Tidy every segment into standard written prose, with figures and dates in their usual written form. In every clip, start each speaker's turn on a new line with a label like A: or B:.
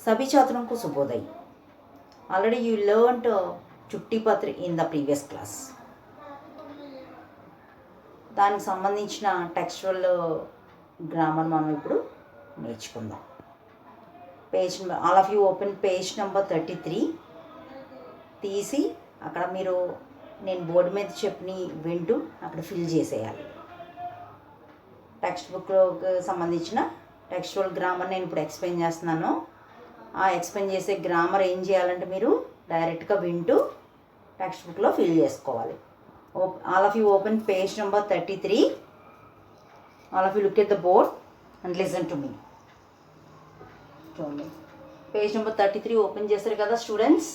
A: सभी छात्रों को शुभोदय. Already you learned చుట్టి పత్రి in the previous class. దానికి సంబంధించిన టెక్స్చువల్ గ్రామర్ మనం ఇప్పుడు నేర్చుకుందాం. Page all of you open page number 33 తీసి అక్కడ మీరు నేను బోర్డు మీద చెప్పి వింటూ అక్కడ ఫిల్ చేసేయాలి. టెక్స్ట్ బుక్లోకి సంబంధించిన టెక్స్చువల్ గ్రామర్ నేను ఇప్పుడు ఎక్స్ప్లెయిన్ చేస్తున్నాను. ఆ ఎక్స్ప్లెయిన్ చేసే గ్రామర్ ఏం చేయాలంటే మీరు డైరెక్ట్గా వింటూ టెక్స్ట్ బుక్లో ఫిల్ చేసుకోవాలి. All of you open page number 33. All of you look at the board and listen to me. చూడండి, పేజ్ నెంబర్ 33 ఓపెన్ చేస్తారు కదా స్టూడెంట్స్.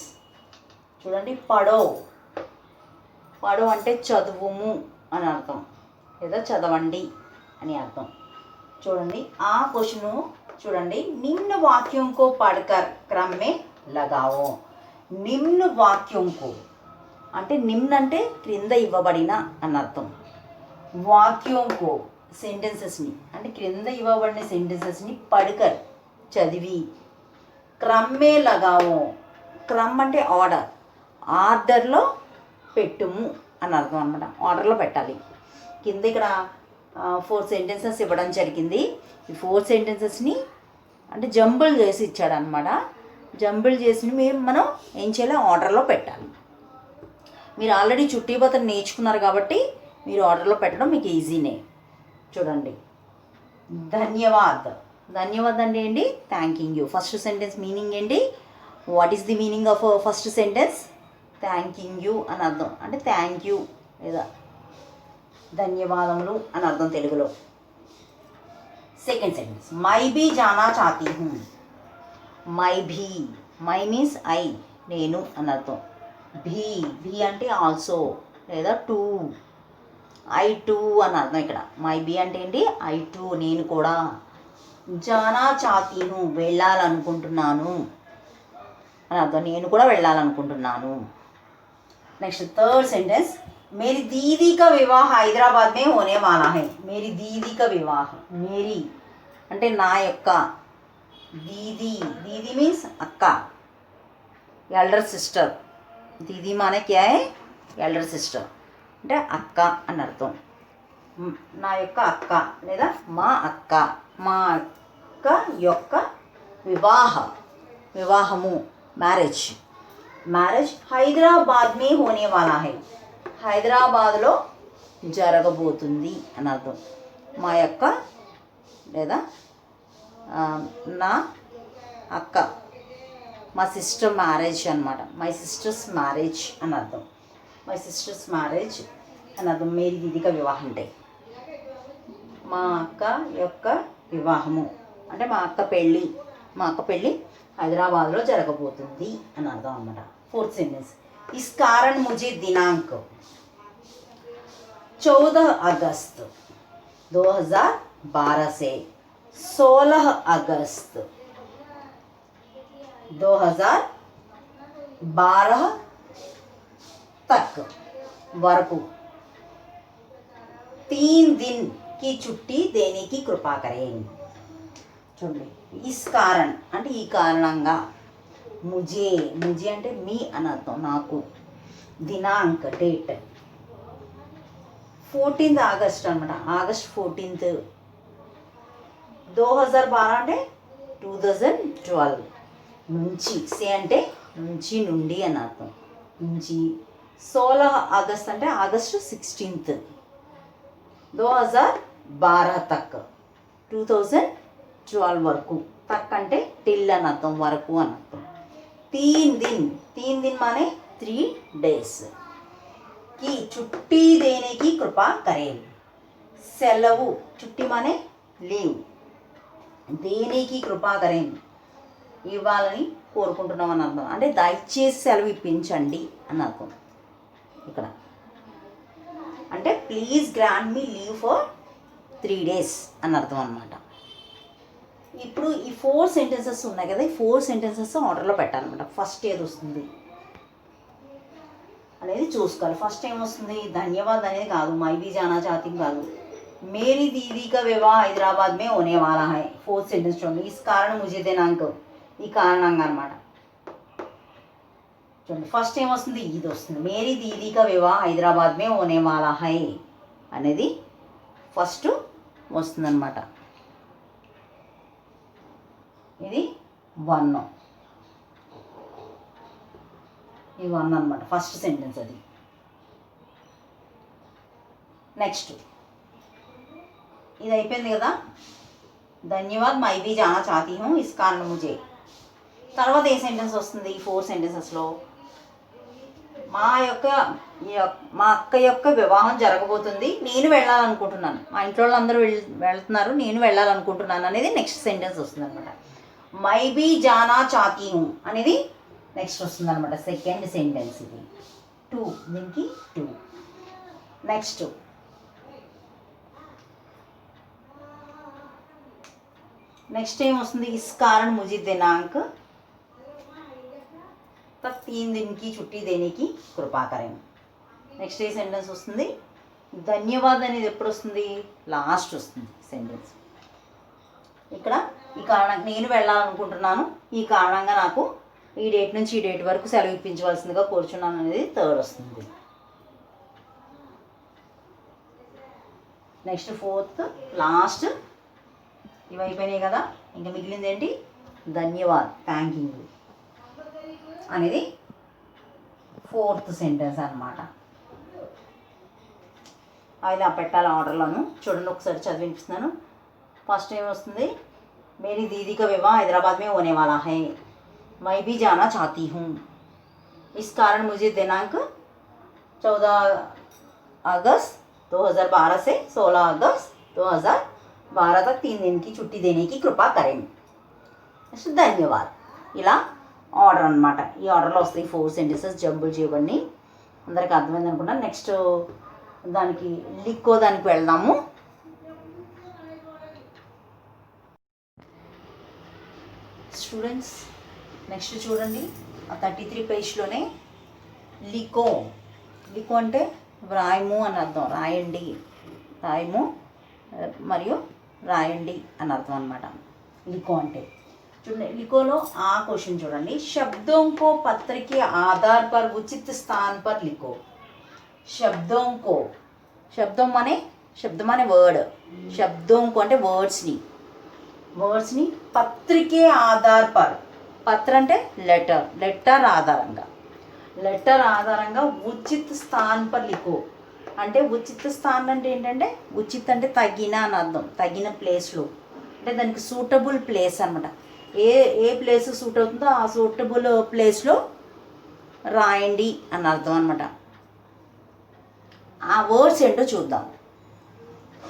A: చూడండి, పడో. పడో అంటే చదువుము అని అర్థం, లేదా చదవండి అని అర్థం. చూడండి, ఆ క్వశ్చను చూడండి. నిమ్న వాక్యం కో పढ़कर क्रम में लगाओ. నిమ్న వాక్యం కో అంటే నిమ్న అంటే క్రింద ఇవ్వబడిన అని అర్థం. వాక్యం కో సెంటెన్సెస్ని అంటే క్రింద ఇవ్వబడిన సెంటెన్సెస్ని పढ़कर చదివి క్రమ్ మే లగావో. క్రమ్ అంటే ఆర్డర్, ఆర్డర్లో పెట్టుము అని అర్థం అనమాట. ఆర్డర్లో పెట్టాలి. కింద ఇక్కడ 4 సెంటెన్సెస్ ఇవ్వడం జరిగింది. ఈ 4 సెంటెన్సెస్ని అంటే జంబుల్ చేసి ఇచ్చాడనమాట. జంబుల్ చేసి మనం ఏం చేయాలి, ఆర్డర్లో పెట్టాలి. మీరు ఆల్రెడీ చుట్టి పత్రి నేర్చుకున్నారు కాబట్టి మీరు ఆర్డర్లో పెట్టడం మీకు ఈజీనే. చూడండి, ధన్యవాద్. ధన్యవాద్ అంటే ఏంటి, thanking you. First sentence meaning ఏంటి, what is the meaning of first sentence, thanking you అని అర్థం. అంటే థ్యాంక్ యూ లేదా ధన్యవాదములు అని అర్థం తెలుగులో. సెకండ్ సెంటెన్స్, మై భీ జానా చాతీ హూ. మై భీ, మై మీన్స్ ఐ, నేను అని అర్థం. భీ, భీ అంటే ఆల్సో లేదా టూ, ఐ టూ అని అర్థం. ఇక్కడ మై భీ అంటే ఏంటి, ఐ టూ, నేను కూడా. జానా చాతీ హూ, వెళ్ళాలనుకుంటున్నాను అని అర్థం. నేను కూడా వెళ్ళాలనుకుంటున్నాను. నెక్స్ట్ థర్డ్ సెంటెన్స్, मेरी दीदी का विवाह हैदराबाद में होने वाला है. मेरी दीदी का विवाह, मेरी అంటే నా యొక్క, దీది, దీది మీన్స్ అక్క, ఎల్డర్ సిస్టర్. దీది మానే క్యా హై, ఎల్డర్ సిస్టర్ అంటే అక్క అని అర్థం. నా యొక్క అక్క లేదా మా అక్క, మా అక్క యొక్క వివాహము, మ్యారేజ్. మ్యారేజ్ హైదరాబాద్ మే హోనే వాలా హై. హైదరాబాద్లో జరగబోతుంది అని అర్థం. మా యొక్క లేదా నా అక్క, మా సిస్టర్ మ్యారేజ్ అనమాట. మై సిస్టర్స్ మ్యారేజ్ అని అర్థం. మై సిస్టర్స్ మ్యారేజ్ అని అర్థం. మేరీ దీదిక వివాహం అంటే మా అక్క యొక్క వివాహము అంటే మా అక్క పెళ్ళి హైదరాబాద్లో జరగబోతుంది అని అర్థం అనమాట. ఫోర్త్ సెంటెన్స్, इस कारण मुझे दिनांक 14 अगस्त 2012 से 16 अगस्त 2012 तक वरकू 3 दिन की छुट्टी देने की कृपा करें. చూడండి, इस कारण అంటే ఈ కారణంగా, ముజే, ముజే అంటే మీ అని అర్థం, నాకు. దినాంక్ డేట్ 14th ఆగస్ట్ అనమాట. August 14th. 2012 అంటే 2012 నుంచి. సే అంటే నుంచి, నుండి అని అర్థం, నుంచి. 16 ఆగస్ట్ అంటే ఆగస్టు 16th. 2012 తక్ 2012 వరకు. తక్ అంటే టిల్ అని అర్థం, వరకు అని అర్థం. 3 दिन, 3 दिन माने 3 days की छुट्टी देने की कृपा करें. సెలవు, చుట్టి మానే లీవ్, దేనే की कृपा करें ఇవ్వాలని కోరుకుంటున్నాం అని అర్థం. అంటే దయచేసి సెలవు ఇప్పించండి అని అర్థం ఇక్కడ. అంటే please grant me leave for 3 days అని అర్థం అనమాట. ఇప్పుడు ఈ 4 సెంటెన్సెస్ ఉన్నాయి కదా, ఈ 4 సెంటెన్సెస్ ఆర్డర్లో పెట్టాలన్నమాట. ఫస్ట్ ఏది వస్తుంది అనేది చూసుకోవాలి. ఫస్ట్ ఏమొస్తుంది, ధన్యవాద్ అనేది కాదు, మై భీ జానా చాతీ కాదు, మేరీ దీదీ కా వివాह हैदराबाद में होने वाला है. 4th सेंटेंस చూడండి, इस कारण मुझे दिनांक ఈ కారణంగా అనమాట. చూడండి ఫస్ట్ ఏమొస్తుంది, ఇది వస్తుంది. మేరీ దీదీ కా వివాహ హైదరాబాద్ మే హోనే వాలా హై అనేది ఫస్ట్ వస్తుందన్నమాట. ఇది 1, ఈ 1 అనమాట ఫస్ట్ సెంటెన్స్ అది. నెక్స్ట్ ఇది అయిపోయింది కదా, ధన్యవాద్ మై బీ జానా చాతీ హూ ఇస్ కారణం ముజే. తర్వాత ఏ సెంటెన్స్ వస్తుంది, ఈ 4 సెంటెన్సెస్లో మా అక్క యొక్క వివాహం జరగబోతుంది, నేను వెళ్ళాలనుకుంటున్నాను, మా ఇంట్లో వాళ్ళందరూ వెళ్తున్నారు, నేను వెళ్ళాలనుకుంటున్నాను అనేది నెక్స్ట్ సెంటెన్స్ వస్తుంది అనమాట. మై బీ జానా చాతీ హూ అనేది నెక్స్ట్ వస్తుంది అనమాట, సెకండ్ సెంటెన్స్ ఇది. 2, దీనికి 2. నెక్స్ట్ ఏం వస్తుంది, ఇస్ కారణ్ ముజే దినాంక్ तक 3 दिन की छुट्टी देने की कृपा करें. నెక్స్ట్ ఏ సెంటెన్స్ వస్తుంది, ధన్యవాద్ అనేది ఎప్పుడు వస్తుంది, లాస్ట్ వస్తుంది సెంటెన్స్. ఇక్కడ ఈ కారణం నేను వెళ్ళాలనుకుంటున్నాను, ఈ కారణంగా నాకు ఈ డేట్ నుంచి ఈ డేట్ వరకు సెలవు ఇప్పించవలసిందిగా కోరుచున్నాను అనేది థర్డ్ వస్తుంది. Next 4th last. ఇవి అయిపోయినాయి కదా, ఇంకా మిగిలింది ఏంటి, ధన్యవాద్ థ్యాంకింగ్ యూ అనేది 4th సెంటెన్స్ అనమాట. ఇలా పెట్టాలి ఆర్డర్లోను. చూడండి ఒకసారి చదివినిపిస్తున్నాను. ఫస్ట్ ఏం వస్తుంది, మేరీ దీదీ కా వివాह हैदराबाद में होने वाला है, मैं भी जाना चाहती हूँ, इस कारण मुझे दिनांक 14 अगस्त 2012 से 16 अगस्त 2012 तक 3 दिन की छुट्टी देने की कृपा करें. ధన్యవాద్. ఇలా ఆర్డర్ అనమాట. ఈ ఆర్డర్లో వస్తాయి 4 సెంటెన్సెస్ జంబుల్ చేయబడి. అందరికి అర్థమైంది అనుకుంటా. నెక్స్ట్ దానికి లిక్కో దానికి వెళ్దాము. స్టూడెంట్స్ నెక్స్ట్ చూడండి, ఆ 33 పేజ్లోనే లికో. లికో అంటే వ్రాయము అని అర్థం, రాయండి, రాయము మరియు రాయండి అని అర్థం అనమాట లికో అంటే. చూడండి लिखो आ क्वेश्चन చూడండి, शब्दों को पत्र के आधार पर उचित स्थान पर लिखो. शब्दों को, శబ్దం అనే వర్డ్, శబ్దం को అంటే వర్డ్స్ని పత్రికే ఆధార్ పర్, పత్ర అంటే లెటర్ ఆధారంగా ఉచిత్ స్థాన్ పర్ లిఖో. అంటే ఉచిత స్థాన్ అంటే ఏంటంటే, ఉచిత్ అంటే తగిన అని అర్థం, తగిన ప్లేస్లో, అంటే దానికి సూటబుల్ ప్లేస్ అనమాట. ఏ ప్లేస్ సూట్ అవుతుందో ఆ సూటబుల్ ప్లేస్లో రాయండి అని అర్థం అనమాట. ఆ వర్డ్స్ ఏంటో చూద్దాం.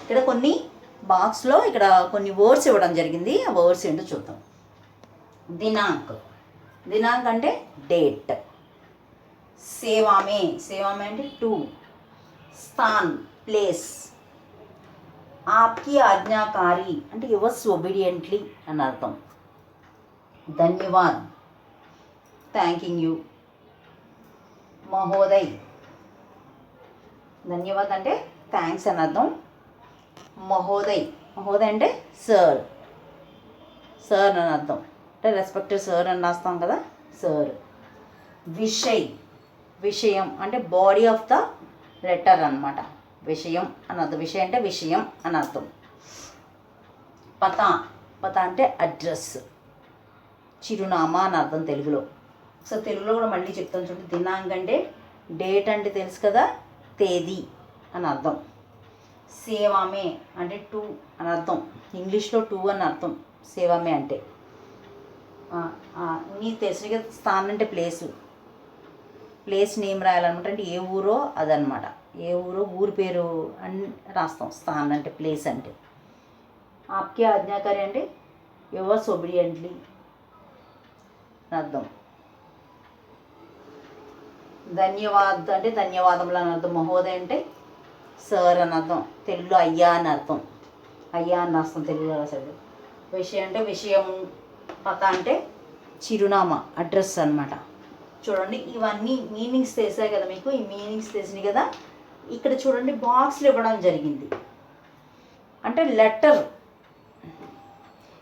A: ఇక్కడ కొన్ని బాక్స్లో ఇక్కడ కొన్ని వర్డ్స్ ఇవ్వడం జరిగింది. ఆ వర్డ్స్ ఏంటో చూద్దాం. దినాంక్ అంటే డేట్. సేవామే అంటే 2. స్థాన్ ప్లేస్. ఆప్కి ఆజ్ఞాకారి అంటే యువర్స్ ఒబీడియంట్లీ అని అర్థం. ధన్యవాద్ థ్యాంకింగ్ యూ. మహోదయ్, ధన్యవాద్ అంటే థ్యాంక్స్ అని అర్థం. మహోదయ్ అంటే సార్ అని అర్థం, అంటే రెస్పెక్టెడ్ సార్ అని రాస్తాం కదా, సార్. విషయం అంటే బాడీ ఆఫ్ ద లెటర్ అనమాట, విషయం అని అర్థం. విషయం అంటే విషయం అని అర్థం. పతా అంటే అడ్రస్, చిరునామా అని అర్థం తెలుగులో. సో తెలుగులో కూడా మళ్ళీ చెప్తాను చూడండి. దినాంక్ అంటే డేట్ అంటే తెలుసు కదా, తేదీ అని అర్థం. సేవామే అంటే 2 అని అర్థం, ఇంగ్లీష్లో 2 అని అర్థం సేవామే అంటే. నీకు తెలుసు కదా, స్థానం అంటే ప్లేస్ నేమ్ రాయాలన్నమాట, అంటే ఏ ఊరో అదనమాట. ఏ ఊరి పేరు అని రాస్తాం స్థానం అంటే, ప్లేస్ అంటే. ఆప్కి ఆజ్ఞాకారి అంటే యువర్స్ ఒబీడియంట్లీ అర్థం. ధన్యవాద్ అంటే ధన్యవాదములు అని అర్థం. మహోదయ్ అంటే సార్ అని అర్థం, తెలుగులో అయ్యా అని అర్థం, అయ్యా అని రాస్తాం తెలుగులో రాసేది. విషయం అంటే విషయము. పత అంటే చిరునామా, అడ్రస్ అనమాట. చూడండి ఇవన్నీ మీనింగ్స్ తెలిసాయి కదా మీకు, ఈ మీనింగ్స్ తెలిసినాయి కదా. ఇక్కడ చూడండి బాక్స్లు ఇవ్వడం జరిగింది, అంటే లెటర్,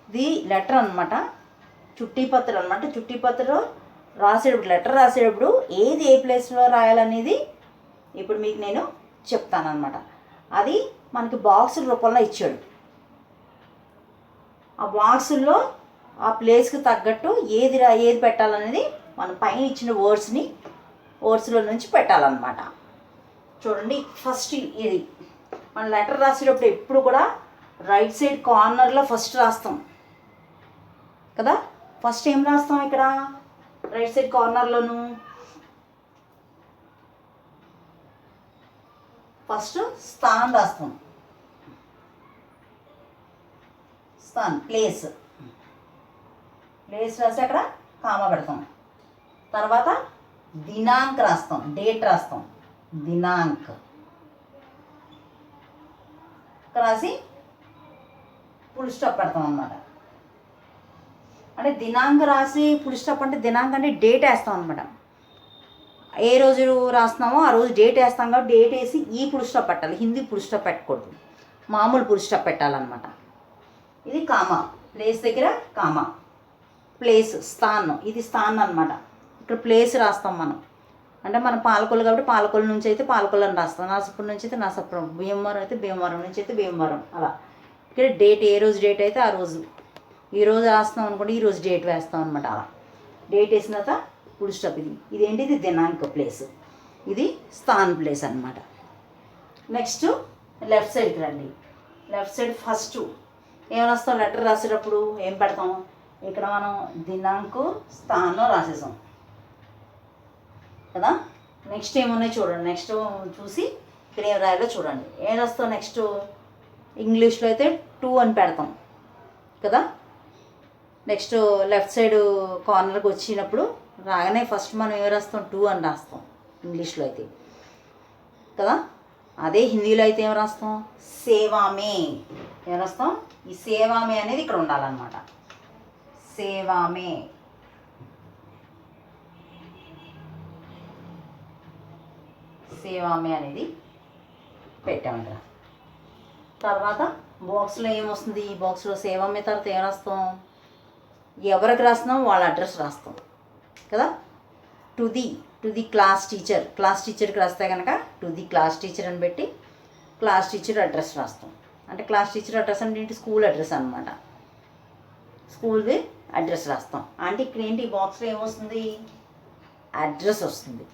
A: ఇది లెటర్ అనమాట. చుట్టి పత్రం అనమాట. చుట్టి పత్రం రాసేటప్పుడు, లెటర్ రాసేటప్పుడు ఏది ఏ ప్లేస్లో రాయాలనేది ఇప్పుడు మీకు నేను చెప్తానమాట. అది మనకి బాక్సుల రూపంలో ఇచ్చాడు. ఆ బాక్సుల్లో ఆ ప్లేస్కి తగ్గట్టు ఏది పెట్టాలనేది మనం పైన ఇచ్చిన వర్డ్స్లో నుంచి పెట్టాలన్నమాట. చూడండి, ఫస్ట్ ఇది మన లెటర్ రాసేటప్పుడు ఎప్పుడు కూడా రైట్ సైడ్ కార్నర్లో ఫస్ట్ రాస్తాం కదా. ఫస్ట్ ఏం రాస్తాం ఇక్కడ రైట్ సైడ్ కార్నర్లోను? ఫస్ట్ స్థానం రాస్తాం. స్థానం ప్లేస్ రాసి అక్కడ కామా పెడతాం. తర్వాత దినాంక్ రాస్తాం, డేట్ రాస్తాం, దినాంక్ రాసి ఫుల్ స్టాప్ పెడతాం అన్నమాట. అంటే దినాంక్ రాసి ఫుల్ స్టాప్ అంటే దినాంక్ అంటే డేట్ వేస్తాం అనమాట. ఏ రోజు రాస్తున్నామో ఆ రోజు డేట్ వేస్తాం కాబట్టి డేట్ వేసి ఈ ఫుల్ స్టాప్ పెట్టాలి. హిందీ ఫుల్ స్టాప్ పెట్టకూడదు, మామూలు ఫుల్ స్టాప్ పెట్టాలన్నమాట. ఇది కామా, ప్లేస్ దగ్గర కామా. ప్లేస్ స్థానం, ఇది స్థానం అనమాట. ఇక్కడ ప్లేస్ రాస్తాం మనం. అంటే మనం పాలకొల్లు కాబట్టి పాలకొల్లు నుంచి అయితే పాలకొల్లు అని రాస్తాం, నరసాపురం నుంచి అయితే నరసాపురం, భీమవరం అయితే భీమవరం నుంచి అయితే భీమవరం. అలా ఇక్కడ డేట్, ఏ రోజు డేట్ అయితే ఆ రోజు. ఈరోజు రాస్తాం అనుకోండి, ఈరోజు డేట్ వేస్తాం అనమాట. అలా డేట్ వేసిన తర్వాత ఫుల్ స్టాప్. ఇదేంటి, ఇది దినాంక ప్లేస్, ఇది స్థాన్ ప్లేస్ అనమాట. నెక్స్ట్ లెఫ్ట్ సైడ్కి రండి. లెఫ్ట్ సైడ్ ఫస్ట్ ఏం రాస్తాం, లెటర్ రాసేటప్పుడు ఏం పెడతాం? ఇక్కడ మనం దినాంకు స్థానం రాసేసాం కదా. నెక్స్ట్ ఏమున్నాయి చూడండి. నెక్స్ట్ చూసి ఇక్కడ ఏం రాయాలో చూడండి. ఏం రాస్తాం నెక్స్ట్? ఇంగ్లీష్లో అయితే 2 అని పెడతాం కదా. నెక్స్ట్ లెఫ్ట్ సైడ్ కార్నర్కి వచ్చినప్పుడు రాగానే ఫస్ట్ మనం ఏం రాస్తాం? 2 అని రాస్తాం ఇంగ్లీష్లో అయితే కదా. అదే హిందీలో అయితే ఏం రాస్తాం? సేవామే. ఏం రాస్తాం? ఈ సేవామే అనేది ఇక్కడ ఉండాలన్నమాట. సేవామే. సేవామే అనేది పెట్టామంట. తర్వాత బాక్స్లో ఏమొస్తుంది? ఈ బాక్స్లో సేవామే తర్వాత ఏం రాస్తాం? ఎవరికి రాస్తున్నాం వాళ్ళ అడ్రస్ రాస్తాం కదా. టు ది క్లాస్ టీచర్కి రాస్తే కనుక టు ది క్లాస్ టీచర్ అని పెట్టి క్లాస్ టీచర్ అడ్రస్ రాస్తాం. అంటే క్లాస్ టీచర్ అడ్రస్ అంటే ఏంటి? స్కూల్ అడ్రస్ అనమాట. స్కూల్ది అడ్రస్ రాస్తాం. అంటే ఇక్కడ ఏంటి, బాక్స్లో ఏమొస్తుంది? అడ్రస్ వస్తుంది.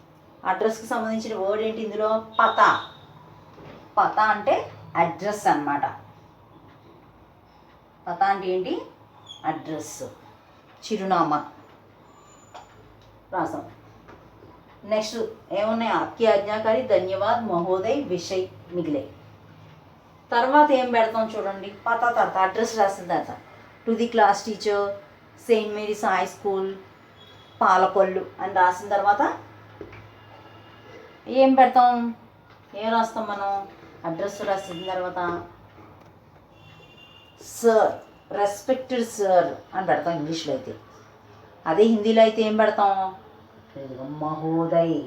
A: అడ్రస్కి సంబంధించిన వర్డ్ ఏంటి ఇందులో? పతా. పతా అంటే అడ్రస్ అన్నమాట. పతా అంటే ఏంటి? అడ్రస్, చిరునామా రాసాం. నెక్స్ట్ ఏమున్నాయి? ఆప్కి ఆజ్ఞాకారి, ధన్యవాద్, మహోదయ్, విషయ్ మిగిలే. తర్వాత ఏం పెడతాం చూడండి. పతా తర్వాత అడ్రస్ రాసిన తర్వాత to the class teacher, Saint Mary's high school, Palakollu అని రాసిన తర్వాత ఏం పెడతాం? ఏం రాస్తాం మనం? అడ్రస్ రాసిన తర్వాత సార్, రెస్పెక్టెడ్ సార్ అని పెడతాం ఇంగ్లీష్లో అయితే. అదే హిందీలో అయితే ఏం పెడతాం? మహోదయ్.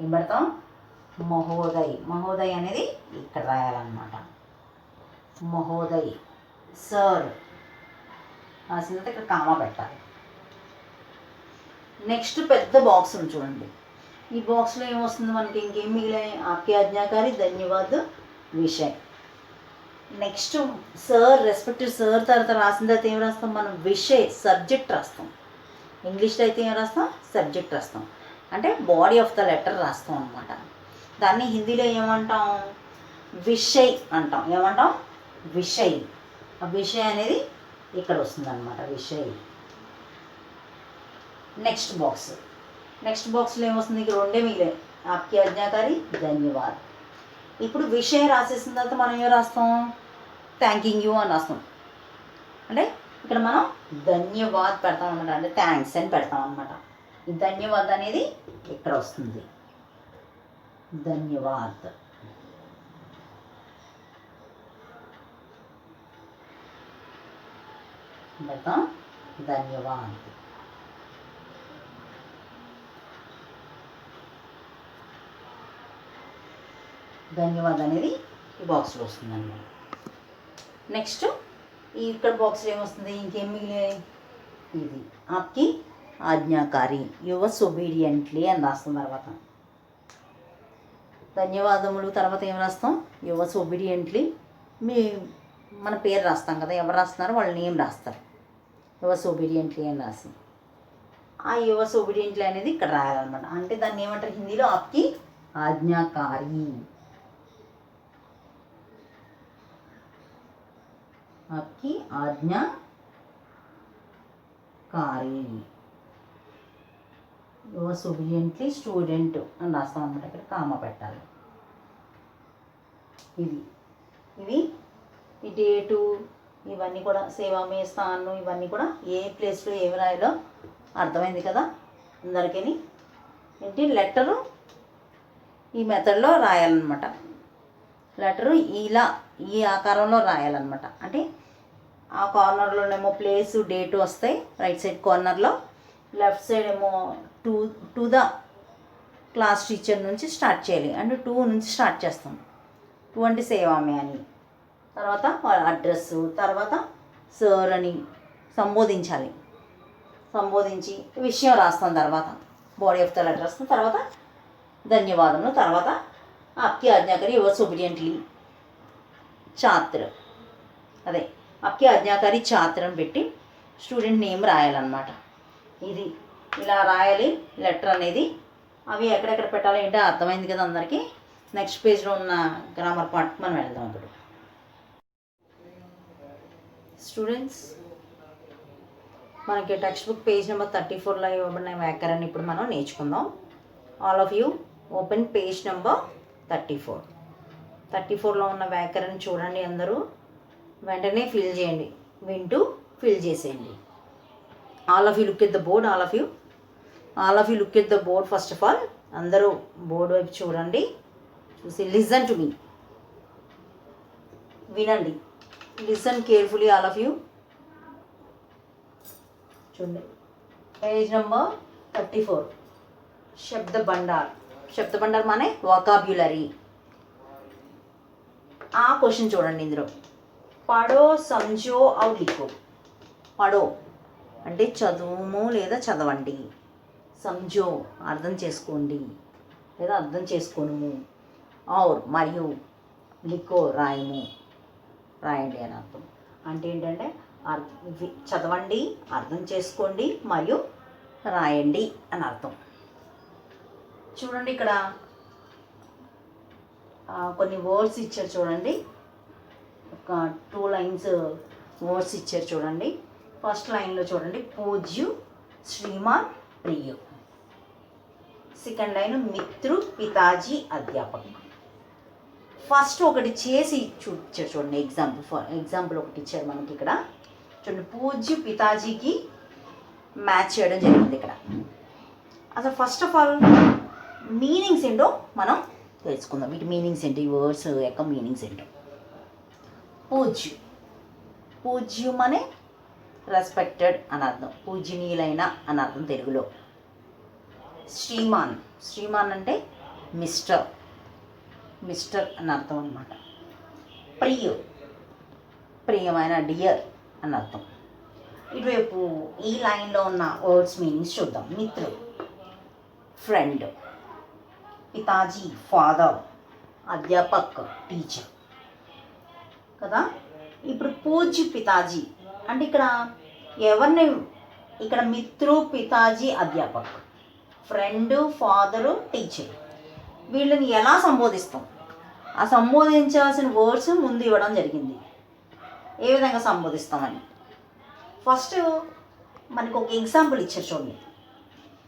A: ఏం పెడతాం? మహోదయ్. మహోదయ్ అనేది ఇక్కడ రాయాలన్నమాట. మహోదయ్. సార్ రాసిన తర్వాత ఇక్కడ కామా పెట్టాలి. నెక్స్ట్ పెద్ద బాక్స్ ఉంది చూడండి. ఈ బాక్స్లో ఏమొస్తుంది మనకి? ఇంకేం మిగిలాయి? ఆప్కి ఆజ్ఞాకారి, ధన్యవాద్, విషయ్. నెక్స్ట్ సార్, రెస్పెక్టెడ్ సార్ తర్వాత రాసిన తర్వాత ఏం రాస్తాం మనం? విషయ్, సబ్జెక్ట్ రాస్తాం. ఇంగ్లీష్లో అయితే ఏం రాస్తాం? సబ్జెక్ట్ రాస్తాం. అంటే బాడీ ఆఫ్ ద లెటర్ రాస్తాం అనమాట. దాన్ని హిందీలో ఏమంటాం? విషయ్ అంటాం. ఏమంటాం? విషయ్. ఆ విషయ్ అనేది ఇక్కడ వస్తుంది అనమాట, విషయ్. నెక్స్ట్ బాక్స్లో ఏమొస్తుంది? ఇక్కడ 2 మిగిలాయి. ఆప్కి ఆజ్ఞాకారి, ధన్యవాద్. ఇప్పుడు విషయం రాసేసిన తర్వాత మనం ఏం రాస్తాం? థ్యాంకింగ్ యూ అని రాస్తాం. అంటే ఇక్కడ మనం ధన్యవాద్ పెడతాం అనమాట. అంటే థ్యాంక్స్ అని పెడతాం అనమాట. ఈ ధన్యవాద్ అనేది ఇక్కడ వస్తుంది. ధన్యవాద్. పెడతాం ధన్యవాద్. ధన్యవాద్ అనేది ఈ బాక్స్లో వస్తుంది అన్నమాట. నెక్స్ట్ ఈ ఇక్కడ బాక్స్లో ఏమొస్తుంది? ఇంకేం మిగిలినాయి? ఇది ఆప్కి ఆజ్ఞాకారి, యువర్స్ ఒబీడియంట్లీ అని రాస్తాం. తర్వాత ధన్యవాదములు తర్వాత ఏం రాస్తాం, యువర్స్ ఒబీడియంట్లీ. మన పేరు రాస్తాం కదా, ఎవరు రాస్తున్నారో వాళ్ళ నేమ్ రాస్తారు. యువర్స్ ఒబీడియంట్లీ అని రాసి ఆ యువర్స్ ఒబీడియంట్లీ అనేది ఇక్కడ రాయాలన్నమాట. అంటే దాన్ని ఏమంటారు హిందీలో, ఆప్కి ఆజ్ఞాకారి, ఆప్కి ఆజ్ఞాకారి, యువర్స్ ఒబీడియంట్లీ స్టూడెంట్ అని రాస్తాం అనమాట. ఇక్కడ కామా పెట్టాలి. ఇవి ఈ డేటు ఇవన్నీ కూడా సేవామే స్థానం ఇవన్నీ కూడా ఏ ప్లేస్లో ఏమి రాయాలో అర్థమైంది కదా అందరికీ. ఏంటి లెటరు ఈ మెథడ్లో రాయాలన్నమాట. లెటరు ఇలా ఈ ఆకారంలో రాయాలన్నమాట. అంటే ఆ కార్నర్లోనేమో ప్లేసు డేటు వస్తాయి రైట్ సైడ్ కార్నర్లో, లెఫ్ట్ సైడ్ ఏమో టు ద క్లాస్ టీచర్ నుంచి స్టార్ట్ చేయాలి. అంటే 2 నుంచి స్టార్ట్ చేస్తాం. 2 అంటే సేవామే అని, తర్వాత అడ్రస్సు, తర్వాత సార్ అని సంబోధించాలి. సంబోధించి విషయం రాస్తాం. తర్వాత బాడీ ఆఫ్ ద లెటర్ రాస్తాం. తర్వాత ధన్యవాదములు, తర్వాత ఆప్కి ఆజ్ఞాకారి యువర్స్ ఒబీడియంట్లీ ఛాత్ర, అదే ఆప్కి ఆజ్ఞాకారి ఛాత్ర అని పెట్టి స్టూడెంట్ నేమ్ రాయాలన్నమాట. ఇది ఇలా రాయాలి లెటర్ అనేది. అవి ఎక్కడెక్కడ పెట్టాలి ఏంటో అర్థమైంది కదా అందరికీ. నెక్స్ట్ పేజ్లో ఉన్న గ్రామర్ పార్ట్ మనం వెళ్దాం. ఇప్పుడు స్టూడెంట్స్ మనకి టెక్స్ట్ బుక్ పేజ్ నెంబర్ 34లో ఇవ్వబడిన వ్యాకరణం ఇప్పుడు మనం నేర్చుకుందాం. All of you open page number 34. 34లో ఉన్న వ్యాకరణం చూడండి అందరూ, వెంటనే ఫిల్ చేయండి, వింటూ ఫిల్ చేసేయండి. All of you look at the board. All of you look at the board first of all. అందరూ బోర్డు వైపు చూడండి, చూసి లిజన్ టు మీ, వినండి. Listen carefully all of you. చూడండి పేజ్ నెంబర్ 34 శబ్ద బండార్. శబ్ద బండార్ మానే వొకాబ్యులరీ. ఆ క్వశ్చన్ చూడండి ఇందులో, పడో సంజో ఔర్ లిఖో. పడో అంటే చదువుము లేదా చదవండి, సంజో అర్థం చేసుకోండి లేదా అర్థం చేసుకోనుము, ఔర్ మరియు, లిఖో రాయండి అని అర్థం. అంటే ఏంటంటే చదవండి, అర్థం చేసుకోండి మరియు రాయండి అని అర్థం. చూడండి ఇక్కడ కొన్ని వర్డ్స్ ఇచ్చారు చూడండి, ఒక 2 లైన్స్ వర్డ్స్ ఇచ్చారు చూడండి. ఫస్ట్ లైన్లో చూడండి పూజ్యు శ్రీమాన్ ప్రియు. సెకండ్ లైన్ మిత్రు పితాజీ అధ్యాపక్. ఫస్ట్ ఒకటి చేసి చూపించారు చూడండి, ఎగ్జాంపుల్ ఒకటి ఇచ్చారు మనకి ఇక్కడ చూడండి. పూజ్యు పితాజీకి మ్యాచ్ చేయడం జరిగింది ఇక్కడ. అసలు ఫస్ట్ ఆఫ్ ఆల్ మీనింగ్స్ ఏంటో మనం తెలుసుకుందాం. వీటి మీనింగ్స్ ఏంటి, ఈ వర్డ్స్ యొక్క మీనింగ్స్ ఏంటో. పూజ్యం అనే రెస్పెక్టెడ్ అని అర్థం, పూజనీయులైన అని అర్థం తెలుగులో. శ్రీమాన్ అంటే మిస్టర్ అని అర్థం అన్నమాట. ప్రియమైన డియర్ అని అర్థం. ఇటువైపు ఈ లైన్లో ఉన్న వర్డ్స్ మీనింగ్స్ చూద్దాం. మిత్రుడు ఫ్రెండ్, పితాజీ ఫాదర్, అధ్యాపక్ టీచర్ కదా. ఇప్పుడు పూజ్య పితాజీ అంటే ఇక్కడ ఎవరిని, ఇక్కడ మిత్రు పితాజీ అధ్యాపక్, ఫ్రెండ్ ఫాదరు టీచర్, వీళ్ళని ఎలా సంబోధిస్తాం, ఆ సంబోధించాల్సిన వర్డ్స్ ముందు ఇవ్వడం జరిగింది. ఏ విధంగా సంబోధిస్తామని ఫస్ట్ మనకు ఒక ఎగ్జాంపుల్ ఇచ్చారు చూడండి.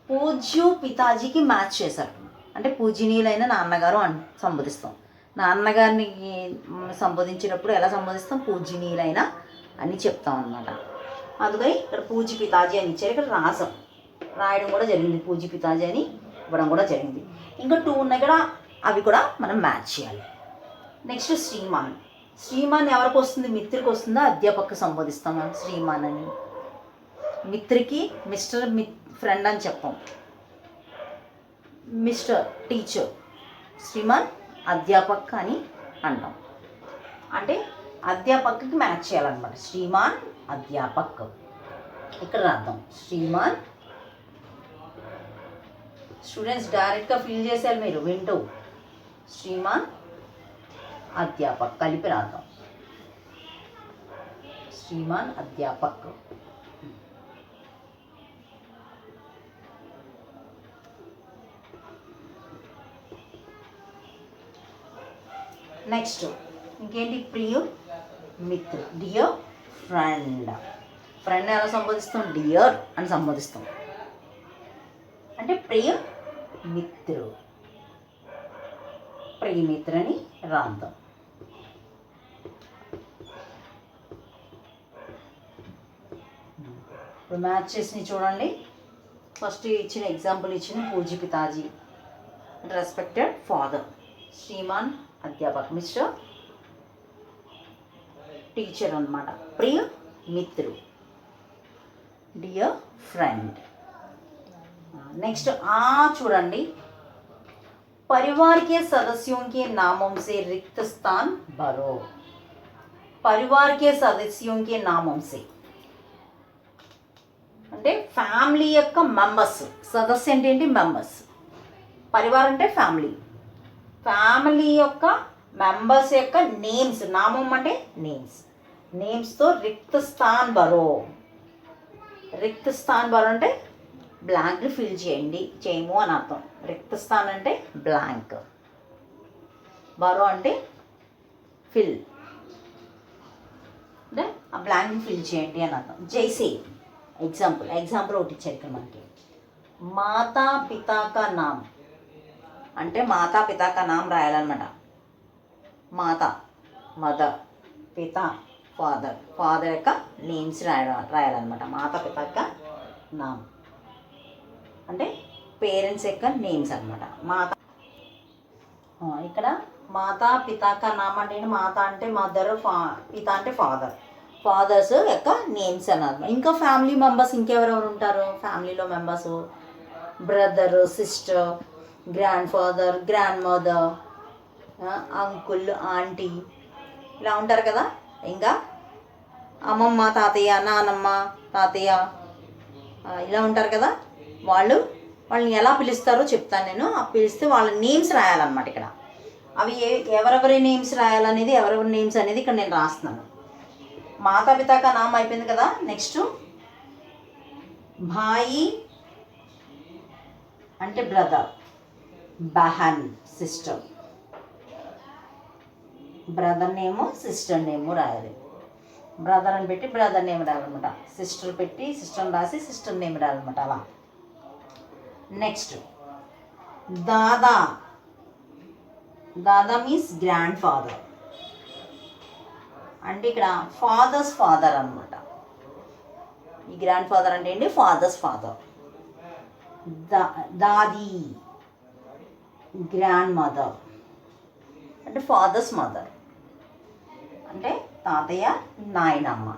A: పూజ్యు పితాజీకి మ్యాచ్ చేశారు అంటే పూజనీయులైన నాన్నగారు అని సంబోధిస్తాం. నాన్నగారిని సంబోధించినప్పుడు ఎలా సంబోధిస్తాం, పూజనీయులైన అని చెప్తాం అన్నమాట. అందుకని ఇక్కడ పూజ్య పితాజీ అని ఇచ్చారు. ఇక్కడ రాయడం కూడా జరిగింది, పూజ్య పితాజీ అని ఇవ్వడం కూడా జరిగింది. ఇంకా 2 ఉన్నాయి ఇక్కడ, అవి కూడా మనం మ్యాచ్ చేయాలి. నెక్స్ట్ శ్రీమాన్ ఎవరికి వస్తుంది, మిత్రుకి వస్తుందా, అధ్యాపక సంబోధిస్తామా శ్రీమాన్ అని. మిత్రుకి మిస్టర్ ఫ్రెండ్ అని చెప్పాం, మిస్టర్ టీచర్, శ్రీమాన్ అధ్యాపక్ అని అంటాం. అంటే అధ్యాపక్కి మ్యాచ్ చేయాలన్నమాట. శ్రీమాన్ అధ్యాపక్. ఇక్కడ రాద్దాం శ్రీమాన్. స్టూడెంట్స్ డైరెక్ట్గా ఫీల్ చేశారు మీరు వింటూ. శ్రీమాన్ అధ్యాపక్ కలిపి రాద్దాం. శ్రీమాన్ అధ్యాపక్. నెక్స్ట్ ఇంకేంటి? ప్రియ మిత్ర, డియర్ ఫ్రెండ్. ఫ్రెండ్ ఎలా సంబోధిస్తాం? డియర్ అని సంబోధిస్తాం. అంటే ప్రియ మిత్రు, ప్రియమిత్రని రాద్దాం. ఇప్పుడు మ్యాచ్ చేసి చూడండి. ఫస్ట్ ఇచ్చిన ఎగ్జాంపుల్ ఇచ్చిన పూజ్య పితాజీ, రెస్పెక్టెడ్ ఫాదర్. శ్రీమాన్ అధ్యాపక్, మిస్టర్ టీచర్ అన్నమాట. प्रिय मित्र, डियर फ्रेंड. नेक्स्ट చూడండి, परिवार के सदस्यों के नामों से रिक्त स्थान भरो. परिवार के सदस्यों के नामों से అంటే ఫ్యామిలీ యొక్క మెంబర్స్. సదస్సు అంటే ఏంటి? మెంబర్స్. పరివారం అంటే ఫ్యామిలీ. ఫ్యామిలీ యొక్క మెంబర్స్ యొక్క నేమ్స్. నామం అంటే నేమ్స్. నేమ్స్తో రిక్త స్థాన్ భరో. రిక్త స్థాన్ భరో అంటే బ్లాంక్ని ఫిల్ చేయండి, చేయము అని అర్థం. రిక్త స్థాన్ అంటే బ్లాంక్, భరో అంటే ఫిల్, అంటే ఆ బ్లాంక్ని ఫిల్ చేయండి అని అర్థం. జైసే ఎగ్జాంపుల్ ఒకటి ఇచ్చారు ఇక్కడ మనకి. మాతా పితా కా నామ్ అంటే మాతా పితా కా నామ్ రాయాలన్నమాట. మాతా మదర్, పిత ఫాదర్ యొక్క నేమ్స్ రాయాలన్నమాట. మాతా పితా కా నామ్ అంటే పేరెంట్స్ యొక్క నేమ్స్ అనమాట. ఇక్కడ మాతా పితా కా నామ్ అంటే మాత అంటే మదర్, పిత అంటే ఫాదర్స్ యొక్క నేమ్స్ అన్నారు. ఇంకా ఫ్యామిలీ మెంబర్స్ ఇంకెవరెవరు ఉంటారు? ఫ్యామిలీలో members brother, sister, grand father, grand mother, uncle, aunty ఇలా ఉంటారు కదా. ఇంకా అమ్మమ్మ, తాతయ్య, నానమ్మ, తాతయ్య ఇలా ఉంటారు కదా. వాళ్ళని ఎలా పిలుస్తారో చెప్తాను నేను. ఆ పిలిస్తే వాళ్ళ నేమ్స్ రాయాలన్నమాట. ఇక్కడ అవి ఎవరెవరి నేమ్స్ రాయాలనేది, ఎవరెవరి నేమ్స్ అనేది ఇక్కడ నేను రాస్తున్నాను. మాతాపితా కా నామ్ అయిపోయింది కదా. నెక్స్ట్ భాయి అంటే బ్రదర్, బహన్ సిస్టర్. బ్రదర్ నేము, సిస్టర్ నేము రాయాలి. బ్రదర్ అని పెట్టి బ్రదర్ నేమ్ రాయాలన్నమాట. సిస్టర్ పెట్టి సిస్టర్ రాసి సిస్టర్ నేమ్ రాయాలన్నమాట. అలా. నెక్స్ట్ దాదా మీన్స్ గ్రాండ్ ఫాదర్. అంటే ఇక్కడ ఫాదర్స్ ఫాదర్ అనమాట. ఈ గ్రాండ్ ఫాదర్ అంటే ఏంటి? Father's father. దాది గ్రాండ్ మదర్ అంటే ఫాదర్స్ మదర్. అంటే తాతయ్య, నాయనమ్మ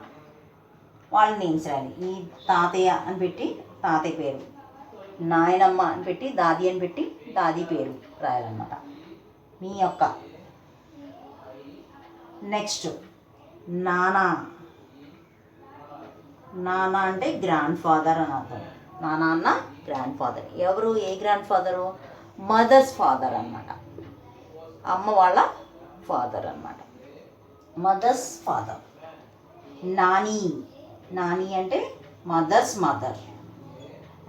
A: వాళ్ళ నేమ్స్ రాయాలి. ఈ తాతయ్య అని పెట్టి తాతయ్య పేరు, నాయనమ్మ అని పెట్టి దాది అని పెట్టి దాది పేరు రాయాలన్నమాట మీ యొక్క. నెక్స్ట్ నానా అంటే గ్రాండ్ ఫాదర్ అని అర్థం. నానా అన్న గ్రాండ్ ఫాదర్. ఎవరు? ఏ గ్రాండ్ ఫాదరు? మదర్స్ ఫాదర్ అన్నమాట. అమ్మ వాళ్ళ ఫాదర్ అన్నమాట. Mothers father. నాని అంటే మదర్స్ మదర్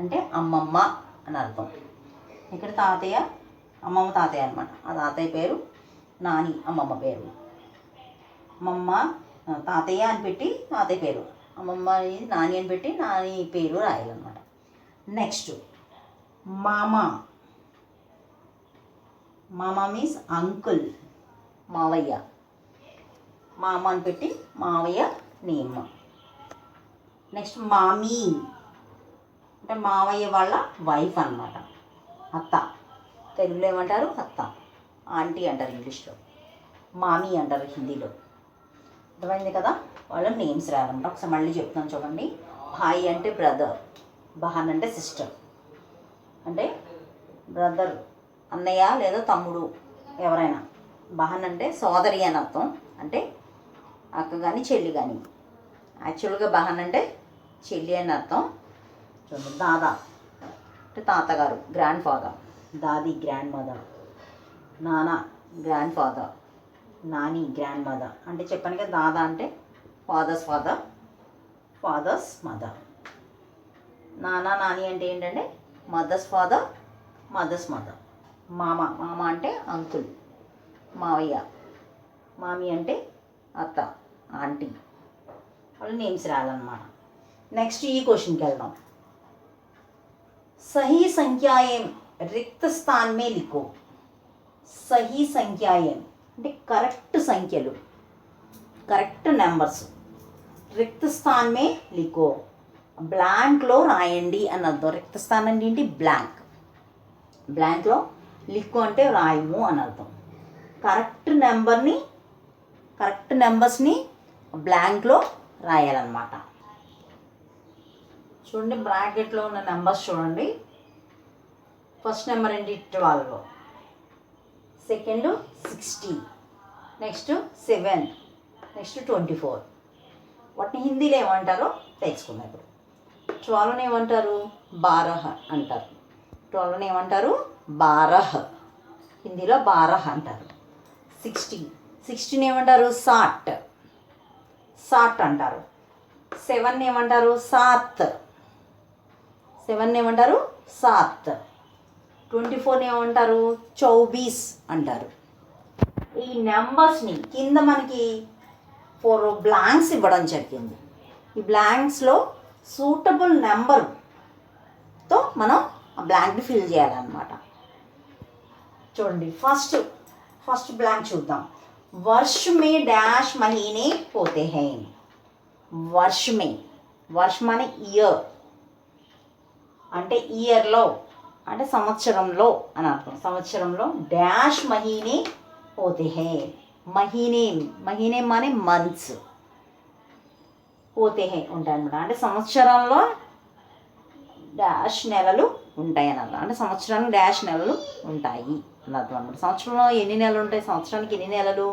A: అంటే అమ్మమ్మ అని అర్థం. ఇక్కడ తాతయ్య, అమ్మమ్మ తాతయ్య అనమాట. ఆ తాతయ్య పేరు నాని, అమ్మమ్మ పేరు. అమ్మమ్మ తాతయ్య అని పెట్టి తాతయ్య పేరు, అమ్మమ్మ నాని అని పెట్టి నాని పేరు రాయాలన్నమాట. నెక్స్ట్ మామ మీన్స్ అంకుల్, మావయ్య. మామ అని పెట్టి మావయ్య నేమ్. నెక్స్ట్ మామీ అంటే మావయ్య వాళ్ళ వైఫ్ అన్నమాట. అత్త, తెలుగులో ఏమంటారు? అత్త. ఆంటీ అంటారు ఇంగ్లీష్లో, మామీ అంటారు హిందీలో. అర్థమైంది కదా. వాళ్ళ నేమ్స్ రాయాలన్నమాట. ఒకసారి మళ్ళీ చెప్తాను చూడండి. భాయ్ అంటే బ్రదర్, బహన్ అంటే సిస్టర్. అంటే బ్రదర్ అన్నయ్య లేదా తమ్ముడు ఎవరైనా. బహన్ అంటే సోదరి అని అర్థం. అంటే అక్క కానీ చెల్లి కానీ. యాక్చువల్గా బహన్ అంటే చెల్లి అని అర్థం. చూడండి, దాదా అంటే తాతగారు, గ్రాండ్ ఫాదర్. దాది గ్రాండ్ మదర్. నానా grand father. Nani grand mother. అంటే చెప్పాను కదా, దాదా అంటే ఫాదర్స్ ఫాదర్, ఫాదర్స్ మదర్. నానా నాని అంటే ఏంటంటే మదర్స్ ఫాదర్, మదర్స్ మదర్. మామ, మామ అంటే అంకుల్, మావయ్య. మామి అంటే అత్త, ఆంటీ. వాళ్ళు నేమ్స్ రాయాలన్నమాట. నెక్స్ట్ ఈ క్వశ్చన్కి వెళ్దాం. सही संख्याएं रिक्त स्थान में लिखो. सही संख्याएं అంటే కరెక్ట్ సంఖ్యలు, కరెక్ట్ నెంబర్స్. రిక్త స్థాన్ మే లిఖో, బ్లాంక్లో రాయండి అని అర్థం. రిక్త స్థానం అంటే ఏంటి? బ్లాంక్. బ్లాంక్లో లిఖో అంటే రాయము అని అర్థం. కరెక్ట్ నెంబర్స్ని బ్లాంక్లో రాయాలన్నమాట. చూడండి, బ్రాకెట్లో ఉన్న నెంబర్స్ చూడండి. ఫస్ట్ నెంబర్ ఏంటి? 12. సెకండ్ 60. నెక్స్ట్ 7. నెక్స్ట్ 24. వాటిని హిందీలో ఏమంటారో తెలుసుకుందాం ఇప్పుడు. 12 ఏమంటారు? 12 అంటారు. 12 ఏమంటారు? 12. హిందీలో 12 అంటారు. 60 ఏమంటారు? 60 అంటారు. 7 ఏమంటారు? 7 ఏమంటారు? 7. 24 ఏమంటారు? 24 అంటారు. ఈ నెంబర్స్ని కింద మనకి 4 బ్లాంక్స్ ఇవ్వడం జరిగింది. ఈ బ్లాంక్స్లో సూటబుల్ నెంబర్తో మనం ఆ బ్లాంక్ని ఫిల్ చేయాలన్నమాట. చూడండి, ఫస్ట్ బ్లాంక్ చూద్దాం. వర్ష మే డాష్ మహీనే పోతే హై. వర్ష అనే ఇయర్ అంటే ఇయర్లో అంటే సంవత్సరంలో అని అర్థం. సంవత్సరంలో డాష్ మహీనే పోతే హై. మహీనే మానే మంత్స్. పోతే హై ఉంటాయి అన్నమాట. అంటే సంవత్సరంలో డాష్ నెలలు ఉంటాయి అని అర్థం. అంటే సంవత్సరానికి డాష్ నెలలు ఉంటాయి అని అర్థం అనమాట. సంవత్సరంలో ఎన్ని నెలలు ఉంటాయి? సంవత్సరానికి ఎన్ని నెలలు?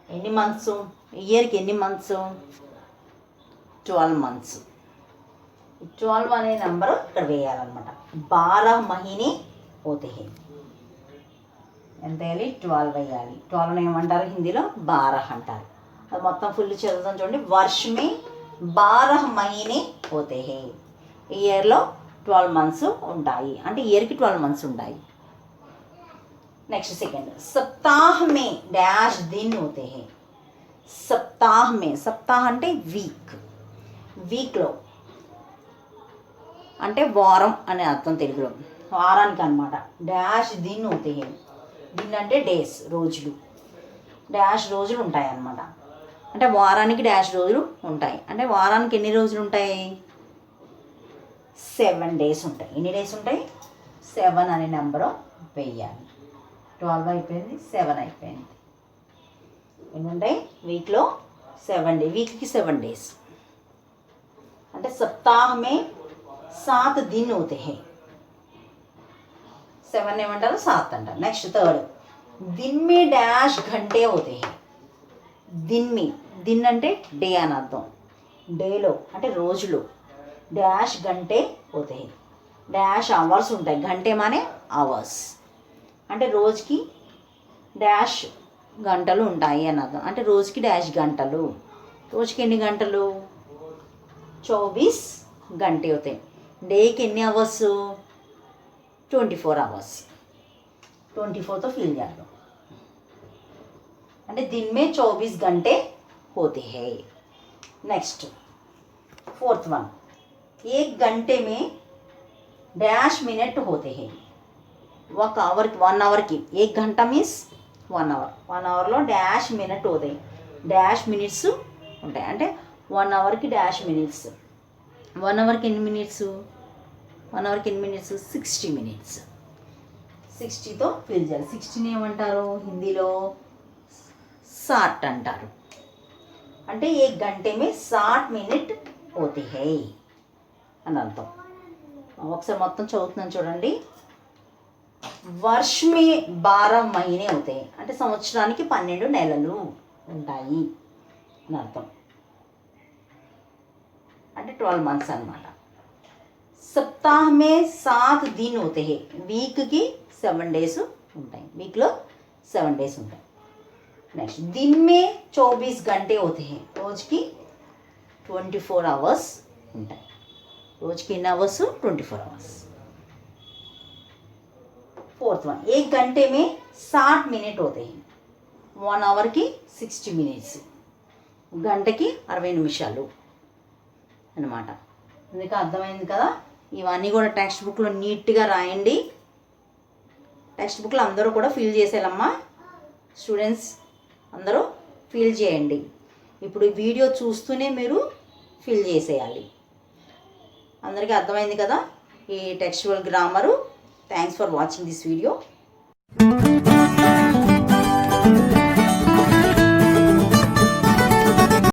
A: ఎన్ని మంత్స్? ఇయర్కి ఎన్ని మంత్స్? 12 మంత్స్. 12 అనే నెంబర్ ఇక్కడ వేయాలన్నమాట. 12 మహీనే పోతే హై. ఎంత వేయాలి? 12 వేయాలి. 12 ఏమంటారు? హిందీలో 12 అంటారు. అది మొత్తం ఫుల్ చదువుతాం చూడండి. వర్ష మే 12 మహీనే పోతే హై. ఇయర్లో 12 మంత్స్ ఉంటాయి. అంటే ఇయర్కి 12 మంత్స్ ఉంటాయి. Next second. సప్తాహ్ మే డాష్ దిన్ హోతే హై. సప్తాహ్ అంటే వీక్లో అంటే వారం అనే అర్థం తెలుగులో. వారానికి అనమాట. డాష్ దిన్ హోతే హై. దిన్ అంటే డేస్, రోజులు. డాష్ రోజులు ఉంటాయి అన్నమాట. అంటే వారానికి డాష్ రోజులు ఉంటాయి. అంటే వారానికి ఎన్ని రోజులు ఉంటాయి? 7 డేస్ ఉంటాయి. ఎన్ని డేస్ ఉంటాయి? 7 అనే నెంబరు వేయాలి. 12 అయిపోయింది, 7 అయిపోయింది. ఎన్ని ఉంటాయి? వీక్లో 7 డేస్. వీక్కి 7 డేస్. అంటే సప్తాహ్ మే 7 दिन होते हैं. 7 ఏమంటారు? 7 అంటారు. Next third. దిన్ మే డాష్ ఘంటే హోతే హై. దిన్ అంటే డే అని అర్థం. డేలో అంటే రోజులో డాష్ గంటే హోతే హై. డాష్ అవర్స్ ఉంటాయి. గంటే మానే అవర్స్. అంటే రోజుకి డాష్ గంటలు ఉంటాయి అని అర్థం. అంటే రోజుకి డాష్ గంటలు. రోజుకి ఎన్ని గంటలు? 24 గంటే అవుతాయి. డేకి ఎన్ని అవర్స్? 24 అవర్స్. 24తో ఫిల్ చేద్దాం. అంటే दिन में 24 घंटे होते हैं. Next fourth one. 1 घंटे में डैश मिनट होते हैं. 1 आवर की 1 घंटा मीन्स 1 आवर. 1 అవర్లో డాష్ మినిట్ అవుతాయి. డాష్ మినిట్స్ ఉంటాయి. అంటే 1 అవర్కి డాష్ మినిట్స్. 1 అవర్కి ఎన్ని మినిట్స్? 1 అవర్కి ఎన్ని మినిట్స్? 60 మినిట్స్. 60తో ఫిల్ చేయాలి. 60ని ఏమంటారు? హిందీలో 60 అంటారు. అంటే 1 घंटे में 60 मिनट होते हैं అని అర్థం. ఒకసారి మొత్తం చదువుతున్నాను చూడండి. వర్ష మే 12 మహీనే అవుతాయి. అంటే సంవత్సరానికి 12 నెలలు ఉంటాయి అని అర్థం. అంటే 12 మంత్స్ అనమాట. సప్తాహ్ మే 7 दिन होते हैं. వీక్కి 7 డేస్ ఉంటాయి. వీక్లో 7 డేస్ ఉంటాయి. నెక్స్ట్ दिन में 24 घंटे होते हैं. రోజుకి 24 అవర్స్ ఉంటాయి. రోజుకి ఎన్ని అవర్స్? 24 అవర్స్. फोर्थ वन 1 घंटे में 60 मिनट होते हैं. 1 అవర్కి 60 మినిట్స్, గంటకి 60 నిమిషాలు అన్నమాట. అందుకే అర్థమైంది కదా. ఇవన్నీ కూడా టెక్స్ట్ బుక్లో నీట్గా రాయండి. టెక్స్ట్ బుక్లో అందరూ కూడా ఫిల్ చేసేయాలమ్మా. స్టూడెంట్స్ అందరూ ఫిల్ చేయండి. ఇప్పుడు వీడియో చూస్తూనే మీరు ఫిల్ చేసేయాలి. అందరికీ అర్థమైంది కదా ఈ textual grammar. Thanks for watching this video.